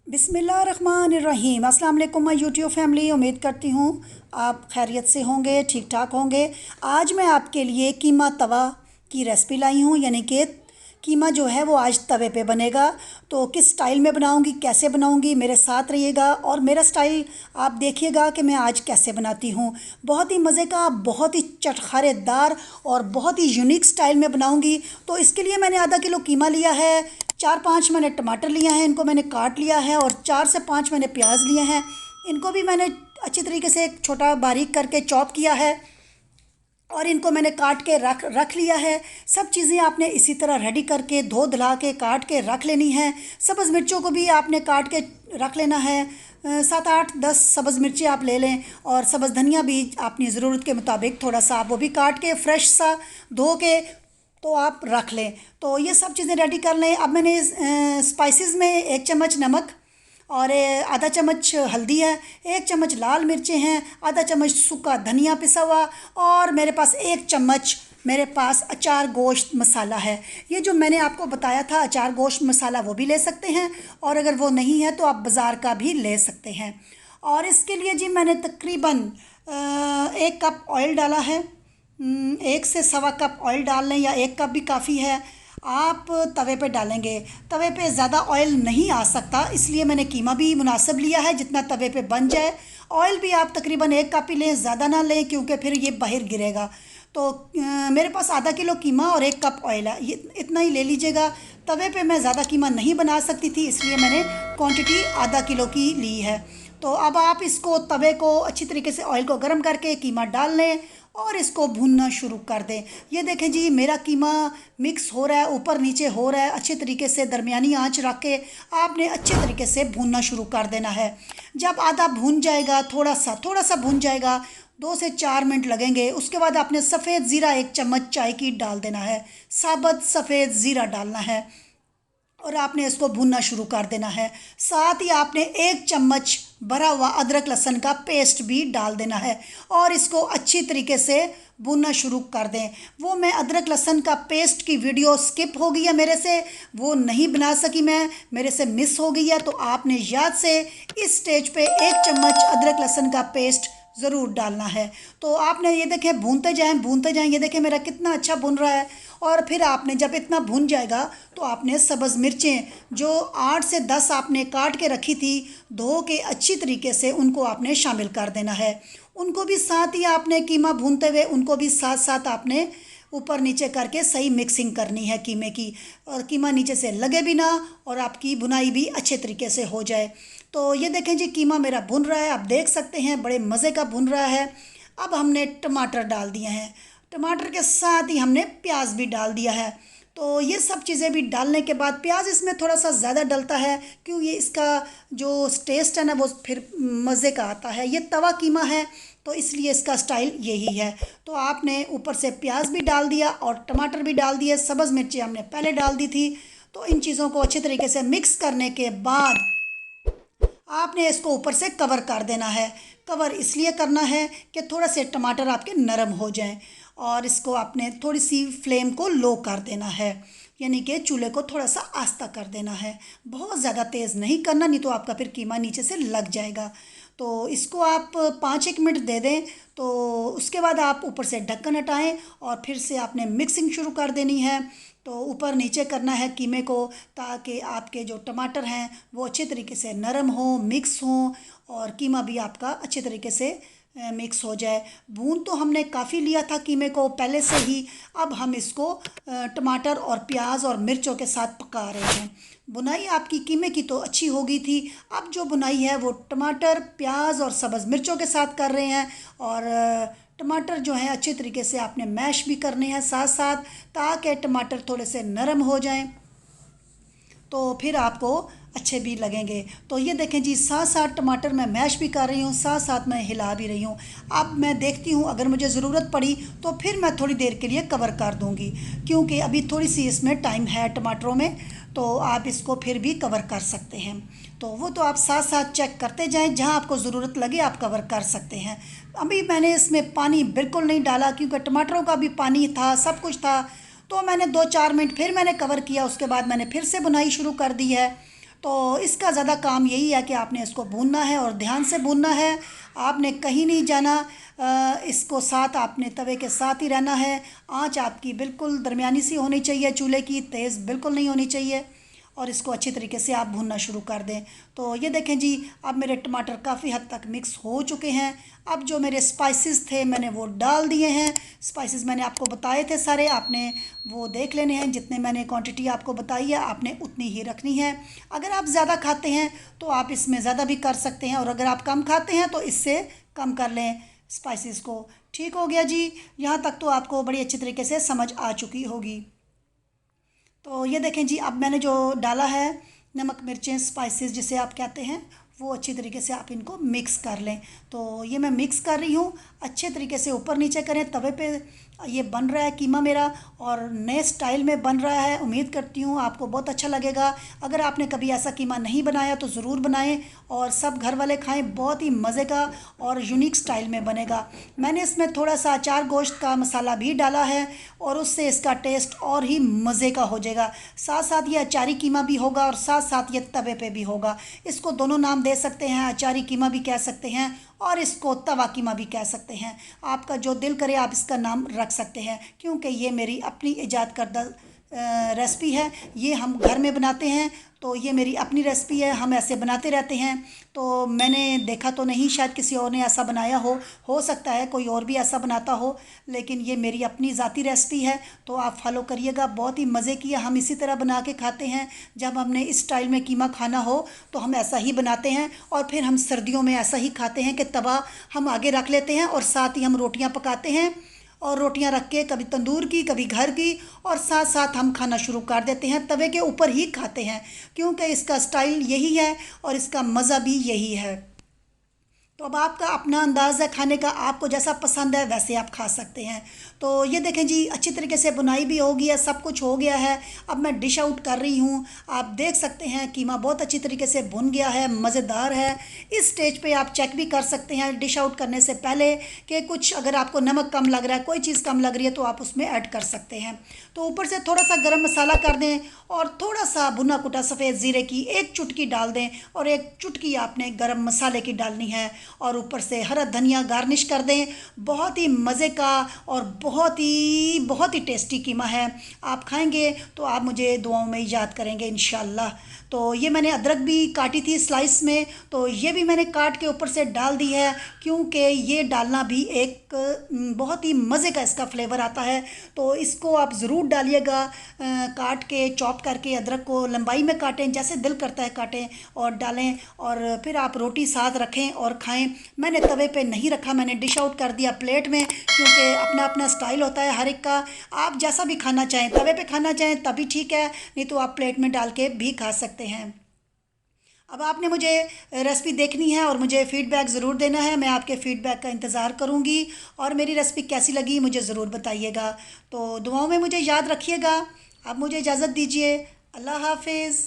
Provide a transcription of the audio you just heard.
बिस्मिल्लाहिर्रहमानिर्रहीम। अस्सलाम वालेकुम माय यूट्यूब फैमिली। उम्मीद करती हूँ आप खैरियत से होंगे, ठीक ठाक होंगे। आज मैं आपके लिए कीमा तवा की रेसिपी लाई हूँ, यानी कि कीमा जो है वो आज तवे पे बनेगा। तो किस स्टाइल में बनाऊँगी, कैसे बनाऊँगी, मेरे साथ रहिएगा और मेरा स्टाइल आप देखिएगा कि मैं आज कैसे बनाती हूँ। बहुत ही मज़े का, बहुत ही चटखारेदार और बहुत ही यूनिक स्टाइल में बनाऊँगी। तो इसके लिए मैंने आधा किलो कीमा लिया है, 4-5 मैंने टमाटर लिया है, इनको मैंने काट लिया है, और 4 से 5 मैंने प्याज लिए हैं, इनको भी मैंने अच्छी तरीके से एक छोटा बारीक करके चॉप किया है और इनको मैंने काट के रख लिया है। सब चीज़ें आपने इसी तरह रेडी करके धो धुला के काट के रख लेनी है। सब्ज़ मिर्चों को भी आपने काट के रख लेना है। 7-8-10 सब्ज़ मिर्ची आप ले लें, और सब्ज़ धनिया भी अपनी ज़रूरत के मुताबिक थोड़ा सा आप वो भी काट के फ्रेश सा धो के तो आप रख लें। तो ये सब चीज़ें रेडी कर लें। अब मैंने स्पाइसेस में 1 चम्मच नमक और आधा चम्मच हल्दी है, 1 चम्मच लाल मिर्चें हैं, आधा चम्मच सूखा धनिया पिसा हुआ, और मेरे पास 1 चम्मच मेरे पास अचार गोश्त मसाला है। ये जो मैंने आपको बताया था अचार गोश्त मसाला, वो भी ले सकते हैं, और अगर वो नहीं है तो आप बाज़ार का भी ले सकते हैं। और इसके लिए जी मैंने तकरीबन 1 कप ऑयल डाला है। 1 से सवा कप ऑयल डाल लें, या 1 कप भी काफ़ी है। आप तवे पे डालेंगे, तवे पे ज़्यादा ऑयल नहीं आ सकता, इसलिए मैंने कीमा भी मुनासिब लिया है जितना तवे पे बन जाए। ऑयल भी आप तकरीबन 1 कप ही लें, ज़्यादा ना लें क्योंकि फिर ये बाहर गिरेगा। तो मेरे पास आधा किलो कीमा और 1 कप ऑयल है, ये इतना ही ले लीजिएगा। तवे पे मैं ज़्यादा कीमा नहीं बना सकती थी, इसलिए मैंने क्वांटिटी आधा किलो की ली है। तो अब आप इसको तवे को अच्छी तरीके से ऑयल को गर्म करके कीमा डाल लें और इसको भूनना शुरू कर दें। ये देखें जी, मेरा कीमा मिक्स हो रहा है, ऊपर नीचे हो रहा है। अच्छे तरीके से दरमियानी आंच रख के आपने अच्छे तरीके से भूनना शुरू कर देना है। जब आधा भून जाएगा, थोड़ा सा भून जाएगा, 2 से 4 मिनट लगेंगे, उसके बाद आपने सफ़ेद ज़ीरा 1 चम्मच चाय की डाल देना है। साबुत सफ़ेद ज़ीरा डालना है और आपने इसको भूनना शुरू कर देना है। साथ ही आपने 1 चम्मच भरा हुआ अदरक लहसुन का पेस्ट भी डाल देना है और इसको अच्छी तरीके से भूनना शुरू कर दें। वो मैं अदरक लहसुन का पेस्ट की वीडियो स्किप हो गई है मेरे से, वो नहीं बना सकी मैं, मेरे से मिस हो गई है। तो आपने याद से इस स्टेज पे 1 चम्मच अदरक लहसुन का पेस्ट ज़रूर डालना है। तो आपने ये देखें, भूनते जाएं, ये देखें मेरा कितना अच्छा भुन रहा है। और फिर आपने जब इतना भुन जाएगा तो आपने सब्ज़ मिर्चें जो 8 से 10 आपने काट के रखी थी, धो के अच्छी तरीके से उनको आपने शामिल कर देना है। उनको भी साथ ही आपने कीमा भूनते हुए उनको भी साथ साथ आपने ऊपर नीचे करके सही मिक्सिंग करनी है कीमे की, और कीमा नीचे से लगे भी ना और आपकी भुनाई भी अच्छे तरीके से हो जाए। तो ये देखें जी, कीमा मेरा भुन रहा है, आप देख सकते हैं बड़े मज़े का भुन रहा है। अब हमने टमाटर डाल दिए हैं, टमाटर के साथ ही हमने प्याज भी डाल दिया है। तो ये सब चीज़ें भी डालने के बाद, प्याज इसमें थोड़ा सा ज़्यादा डलता है क्योंकि इसका जो टेस्ट है ना वो फिर मज़े का आता है। ये तवा कीमा है तो इसलिए इसका स्टाइल यही है। तो आपने ऊपर से प्याज भी डाल दिया और टमाटर भी डाल दिए, सब्ज़ मिर्ची हमने पहले डाल दी थी। तो इन चीज़ों को अच्छे तरीके से मिक्स करने के बाद आपने इसको ऊपर से कवर कर देना है। कवर इसलिए करना है कि थोड़ा से टमाटर आपके नरम हो जाएं, और इसको आपने थोड़ी सी फ्लेम को लो कर देना है, यानी कि चूल्हे को थोड़ा सा आस्ता कर देना है। बहुत ज़्यादा तेज़ नहीं करना, नहीं तो आपका फिर कीमा नीचे से लग जाएगा। तो इसको आप 5-1 मिनट दे दें। तो उसके बाद आप ऊपर से ढक्कन हटाएं और फिर से आपने मिक्सिंग शुरू कर देनी है। तो ऊपर नीचे करना है कीमे को, ताकि आपके जो टमाटर हैं वो अच्छे तरीके से नरम हो, मिक्स हों, और कीमा भी आपका अच्छे तरीके से मिक्स हो जाए। भून तो हमने काफ़ी लिया था कीमे को पहले से ही, अब हम इसको टमाटर और प्याज और मिर्चों के साथ पका रहे हैं। बुनाई आपकी कीमे की तो अच्छी हो गई थी, अब जो बुनाई है वो टमाटर, प्याज और सब्ज़ मिर्चों के साथ कर रहे हैं। और टमाटर जो हैं अच्छे तरीके से आपने मैश भी करने हैं साथ साथ, ताकि टमाटर थोड़े से नरम हो जाएं, तो फिर आपको अच्छे भी लगेंगे। तो ये देखें जी, साथ साथ टमाटर मैं मैश भी कर रही हूँ, साथ साथ मैं हिला भी रही हूँ। अब मैं देखती हूँ अगर मुझे ज़रूरत पड़ी तो फिर मैं थोड़ी देर के लिए कवर कर दूँगी, क्योंकि अभी थोड़ी सी इसमें टाइम है टमाटरों में, तो आप इसको फिर भी कवर कर सकते हैं। तो वो तो आप साथ साथ चेक करते जाएं, जहाँ आपको ज़रूरत लगे आप कवर कर सकते हैं। अभी मैंने इसमें पानी बिल्कुल नहीं डाला क्योंकि टमाटरों का भी पानी था, सब कुछ था। तो मैंने 2-4 मिनट फिर मैंने कवर किया, उसके बाद मैंने फिर से बुनाई शुरू कर दी है। तो इसका ज़्यादा काम यही है कि आपने इसको भूनना है और ध्यान से भूनना है। आपने कहीं नहीं जाना, इसको साथ आपने तवे के साथ ही रहना है। आंच आपकी बिल्कुल दरमियानी सी होनी चाहिए, चूल्हे की तेज़ बिल्कुल नहीं होनी चाहिए। और इसको अच्छी तरीके से आप भूनना शुरू कर दें। तो ये देखें जी, अब मेरे टमाटर काफ़ी हद तक मिक्स हो चुके हैं। अब जो मेरे स्पाइसेस थे मैंने वो डाल दिए हैं। स्पाइसेस मैंने आपको बताए थे सारे, आपने वो देख लेने हैं। जितने मैंने क्वांटिटी आपको बताई है आपने उतनी ही रखनी है। अगर आप ज़्यादा खाते हैं तो आप इसमें ज़्यादा भी कर सकते हैं, और अगर आप कम खाते हैं तो इससे कम कर लें स्पाइसेस को। ठीक हो गया जी, यहाँ तक तो आपको बड़ी अच्छी तरीके से समझ आ चुकी होगी। तो ये देखें जी, अब मैंने जो डाला है नमक मिर्चें स्पाइसेस जिसे आप कहते हैं, वो अच्छी तरीके से आप इनको मिक्स कर लें। तो ये मैं मिक्स कर रही हूँ, अच्छे तरीके से ऊपर नीचे करें। तवे पे ये बन रहा है कीमा मेरा, और नए स्टाइल में बन रहा है। उम्मीद करती हूँ आपको बहुत अच्छा लगेगा। अगर आपने कभी ऐसा कीमा नहीं बनाया तो ज़रूर बनाएं और सब घर वाले खाएं। बहुत ही मज़े का और यूनिक स्टाइल में बनेगा। मैंने इसमें थोड़ा सा अचार गोश्त का मसाला भी डाला है, और उससे इसका टेस्ट और ही मज़े का हो जाएगा। साथ साथ ये अचारी कीमा भी होगा और साथ साथ ये तवे पे भी होगा। इसको दोनों नाम दे सकते हैं, अचारी कीमा भी कह सकते हैं और इसको तवा कीमा भी कह सकते हैं। आपका जो दिल करे आप इसका नाम रख सकते हैं, क्योंकि ये मेरी अपनी ईजाद करदा रेसिपी है। ये हम घर में बनाते हैं, तो ये मेरी अपनी रेसिपी है, हम ऐसे बनाते रहते हैं। तो मैंने देखा तो नहीं, शायद किसी और ने ऐसा बनाया हो सकता है कोई और भी ऐसा बनाता हो, लेकिन ये मेरी अपनी ज़ाती रेसिपी है। तो आप फॉलो करिएगा, बहुत ही मज़े की है। हम इसी तरह बना के खाते हैं। जब हमने इस स्टाइल में कीमा खाना हो तो हम ऐसा ही बनाते हैं, और फिर हम सर्दियों में ऐसा ही खाते हैं कि तवा हम आगे रख लेते हैं और साथ ही हम रोटियां पकाते हैं, और रोटियां रख के कभी तंदूर की कभी घर की, और साथ साथ हम खाना शुरू कर देते हैं। तवे के ऊपर ही खाते हैं, क्योंकि इसका स्टाइल यही है और इसका मज़ा भी यही है। तो अब आपका अपना अंदाज़ है खाने का, आपको जैसा पसंद है वैसे आप खा सकते हैं। तो ये देखें जी, अच्छी तरीके से बुनाई भी हो गई है, सब कुछ हो गया है। अब मैं डिश आउट कर रही हूँ। आप देख सकते हैं कीमा बहुत अच्छी तरीके से भुन गया है, मज़ेदार है। इस स्टेज पे आप चेक भी कर सकते हैं डिश आउट करने से पहले कि कुछ अगर आपको नमक कम लग रहा है, कोई चीज़ कम लग रही है, तो आप उसमें ऐड कर सकते हैं। तो ऊपर से थोड़ा सा गरम मसाला कर दें, और थोड़ा सा भुना कुटा सफ़ेद ज़ीरे की एक चुटकी डाल दें, और एक चुटकी आपने गरम मसाले की डालनी है, और ऊपर से हरा धनिया गार्निश कर दें। बहुत ही मज़े का और बहुत ही टेस्टी कीमा है। आप खाएंगे तो आप मुझे दुआओं में याद करेंगे इंशाल्लाह। तो ये मैंने अदरक भी काटी थी स्लाइस में, तो ये भी मैंने काट के ऊपर से डाल दी है, क्योंकि ये डालना भी एक बहुत ही मज़े का इसका फ्लेवर आता है। तो इसको आप ज़रूर डालिएगा। काट के चॉप करके अदरक को लंबाई में काटें, जैसे दिल करता है काटें और डालें, और फिर आप रोटी साथ रखें और खाएं। मैंने तवे पे नहीं रखा, मैंने डिश आउट कर दिया प्लेट में, क्योंकि अपना अपना स्टाइल होता है हर एक का। आप जैसा भी खाना चाहें, तवे पे खाना चाहें तभी ठीक है, नहीं तो आप प्लेट में डाल के भी खा सकते हैं। अब आपने मुझे रेसिपी देखनी है और मुझे फ़ीडबैक ज़रूर देना है। मैं आपके फ़ीडबैक का इंतज़ार करूँगी, और मेरी रेसिपी कैसी लगी मुझे ज़रूर बताइएगा। तो दुआओं में मुझे याद रखिएगा। अब मुझे इजाज़त दीजिए। अल्लाह हाफिज़।